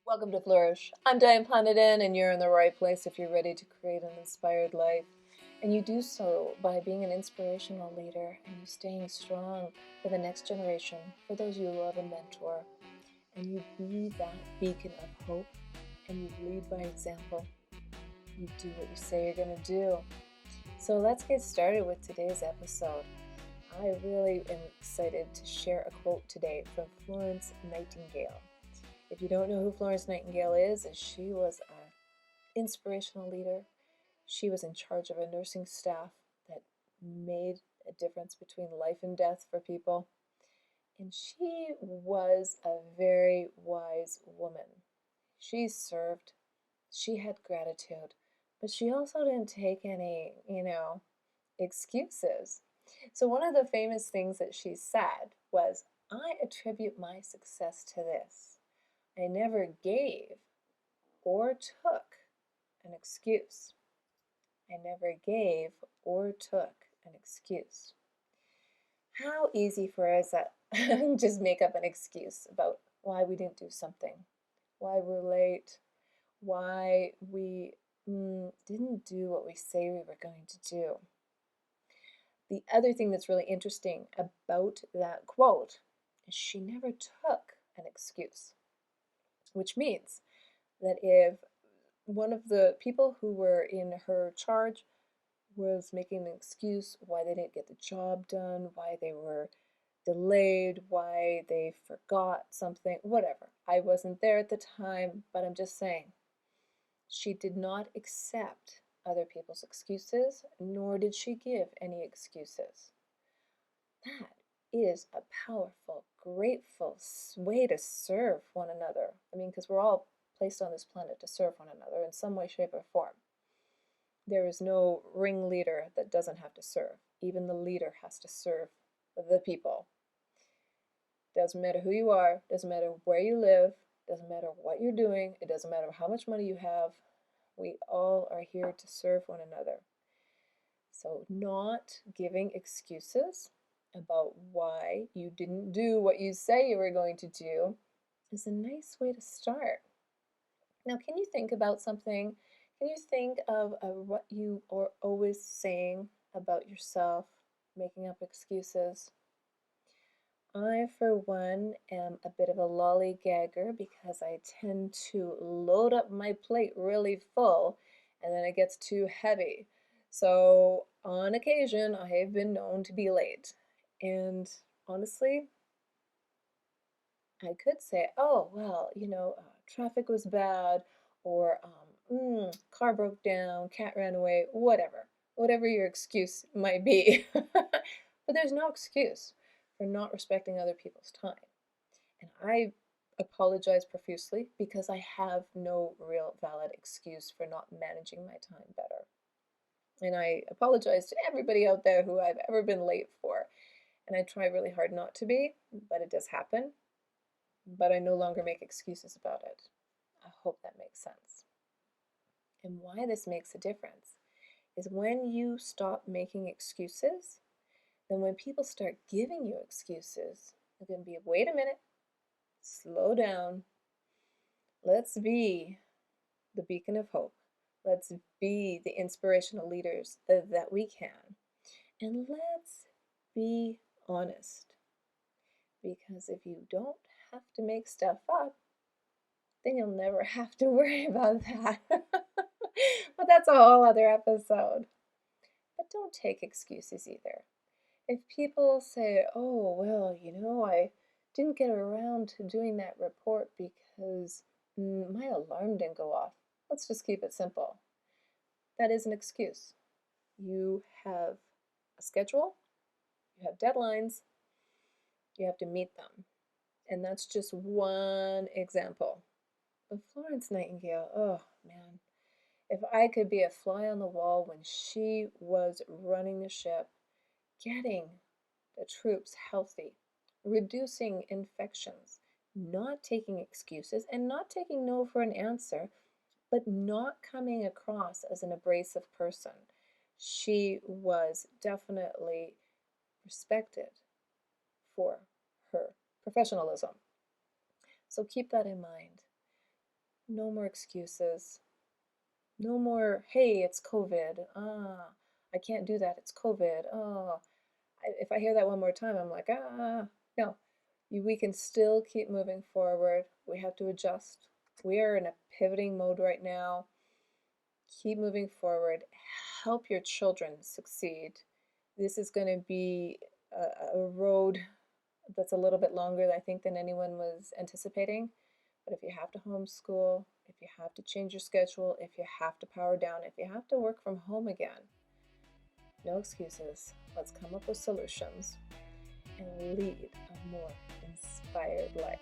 Welcome to Flourish. I'm Diane Planidin, and you're in the right place if you're ready to create an inspired life. And you do so by being an inspirational leader and you staying strong for the next generation, for those you love and mentor. And you be that beacon of hope and you lead by example. You do what you say you're going to do. So let's get started with today's episode. I really am excited to share a quote today from Florence Nightingale. If you don't know who Florence Nightingale is, she was an inspirational leader. She was in charge of a nursing staff that made a difference between life and death for people. And she was a very wise woman. She served, she had gratitude, but she also didn't take any, excuses. So one of the famous things that she said was, "I attribute my success to this. I never gave or took an excuse." I never gave or took an excuse. How easy for us to just make up an excuse about why we didn't do something, why we're late, why we didn't do what we say we were going to do. The other thing that's really interesting about that quote is she never took an excuse, which means that if one of the people who were in her charge was making an excuse why they didn't get the job done, why they were delayed, why they forgot something, whatever. I wasn't there at the time, but I'm just saying. She did not accept other people's excuses, nor did she give any excuses. That is a powerful, grateful way to serve one another. I mean, because we're all placed on this planet to serve one another in some way, shape, or form. There is no ringleader that doesn't have to serve. Even the leader has to serve the people. Doesn't matter who you are, doesn't matter where you live, doesn't matter what you're doing, it doesn't matter how much money you have. We all are here to serve one another. So not giving excuses about why you didn't do what you say you were going to do is a nice way to start. Now, can you think about something? Can you think of what you are always saying about yourself, making up excuses? I, for one, am a bit of a lollygagger because I tend to load up my plate really full and then it gets too heavy. So, on occasion, I have been known to be late. And honestly, I could say, "Oh, well, traffic was bad, or car broke down, cat ran away," whatever your excuse might be. But there's no excuse for not respecting other people's time. And I apologize profusely because I have no real valid excuse for not managing my time better. And I apologize to everybody out there who I've ever been late for. And I try really hard not to be, but it does happen. But I no longer make excuses about it. I hope that makes sense. And why this makes a difference is when you stop making excuses, then when people start giving you excuses, you're going to be, wait a minute, slow down. Let's be the beacon of hope. Let's be the inspirational leaders that we can. And let's be honest. Because if you don't have to make stuff up, then you'll never have to worry about that. But that's a whole other episode. But don't take excuses either. If people say, "Oh, well, I didn't get around to doing that report because my alarm didn't go off." Let's just keep it simple. That is an excuse. You have a schedule, you have deadlines, you have to meet them. And that's just one example. But Florence Nightingale, oh man, if I could be a fly on the wall when she was running the ship, getting the troops healthy, reducing infections, not taking excuses, and not taking no for an answer, but not coming across as an abrasive person. She was definitely respected for her professionalism. So keep that in mind. No more excuses. No more, hey, it's COVID. I can't do that. It's COVID. If I hear that one more time, I'm like, no. We can still keep moving forward. We have to adjust. We are in a pivoting mode right now. Keep moving forward. Help your children succeed. This is going to be a road that's a little bit longer, I think, than anyone was anticipating. But if you have to homeschool, if you have to change your schedule, if you have to power down, if you have to work from home again, no excuses. Let's come up with solutions and lead a more inspired life.